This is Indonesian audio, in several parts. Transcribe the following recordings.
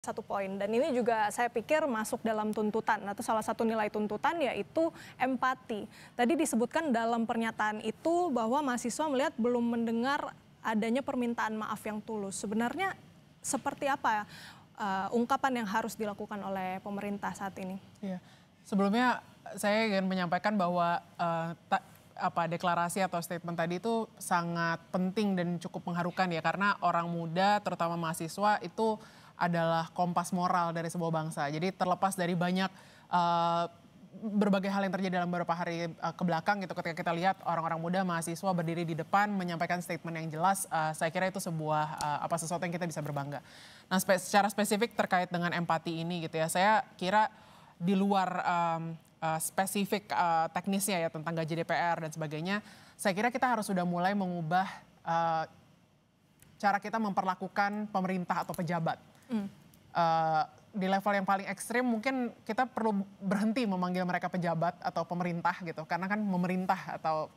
Satu poin, dan ini juga saya pikir masuk dalam tuntutan atau salah satu nilai tuntutan yaitu empati. Tadi disebutkan dalam pernyataan itu bahwa mahasiswa melihat belum mendengar adanya permintaan maaf yang tulus. Sebenarnya seperti apa ungkapan yang harus dilakukan oleh pemerintah saat ini? Ya, sebelumnya saya ingin menyampaikan bahwa deklarasi atau statement tadi itu sangat penting dan cukup mengharukan ya, karena orang muda terutama mahasiswa itu adalah kompas moral dari sebuah bangsa. Jadi terlepas dari banyak berbagai hal yang terjadi dalam beberapa hari ke belakang gitu, ketika kita lihat orang-orang muda mahasiswa berdiri di depan menyampaikan statement yang jelas, saya kira itu sebuah sesuatu yang kita bisa berbangga. Nah, secara spesifik terkait dengan empati ini gitu ya, saya kira di luar spesifik teknisnya ya tentang gaji DPR dan sebagainya, saya kira kita harus sudah mulai mengubah cara kita memperlakukan pemerintah atau pejabat. Di level yang paling ekstrim mungkin kita perlu berhenti memanggil mereka pejabat atau pemerintah gitu, karena kan memerintah atau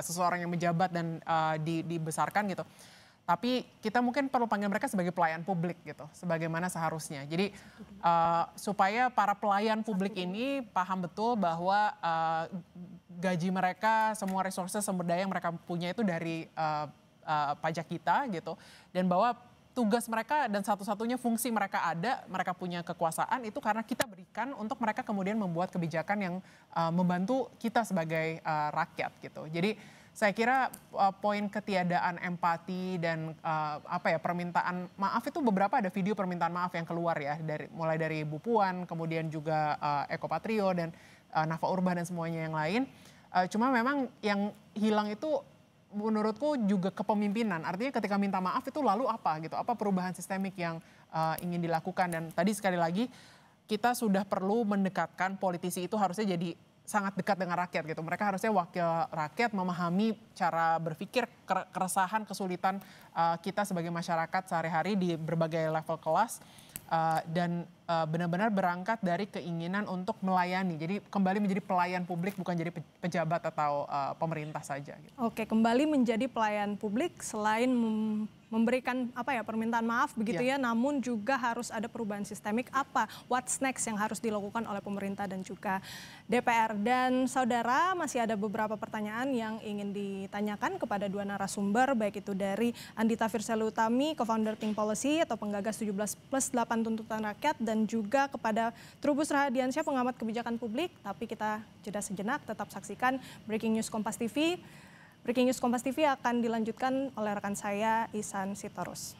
seseorang yang menjabat dan dibesarkan gitu. Tapi kita mungkin perlu panggil mereka sebagai pelayan publik gitu, sebagaimana seharusnya. Jadi supaya para pelayan publik ini paham betul bahwa gaji mereka, semua resources, sumber daya yang mereka punya itu dari pajak kita gitu, dan bahwa tugas mereka dan satu-satunya fungsi mereka ada, mereka punya kekuasaan itu karena kita berikan untuk mereka kemudian membuat kebijakan yang membantu kita sebagai rakyat gitu. Jadi saya kira poin ketiadaan empati dan permintaan maaf itu, beberapa ada video permintaan maaf yang keluar ya, mulai dari Bu Puan, kemudian juga Eko Patrio dan Nafa Urbah dan semuanya yang lain. Cuma memang yang hilang itu menurutku juga kepemimpinan. Artinya ketika minta maaf itu lalu apa gitu, apa perubahan sistemik yang ingin dilakukan. Dan tadi sekali lagi kita sudah perlu mendekatkan politisi itu harusnya jadi sangat dekat dengan rakyat gitu. Mereka harusnya wakil rakyat, memahami cara berpikir, keresahan, kesulitan kita sebagai masyarakat sehari-hari di berbagai level kelas, dan benar-benar berangkat dari keinginan untuk melayani. Jadi kembali menjadi pelayan publik, bukan jadi pejabat atau pemerintah saja gitu. Oke, kembali menjadi pelayan publik selain memberikan permintaan maaf begitu ya, namun juga harus ada perubahan sistemik. What's next yang harus dilakukan oleh pemerintah dan juga DPR. Dan saudara, masih ada beberapa pertanyaan yang ingin ditanyakan kepada dua narasumber, baik itu dari Andita Firseli Utami, co-founder Think Policy atau penggagas 17+8 tuntutan rakyat, dan juga kepada Trubus Rahadiansyah, pengamat kebijakan publik. Tapi kita jeda sejenak, tetap saksikan Breaking News Kompas TV. Breaking News Kompas TV akan dilanjutkan oleh rekan saya Ihsan Sitorus.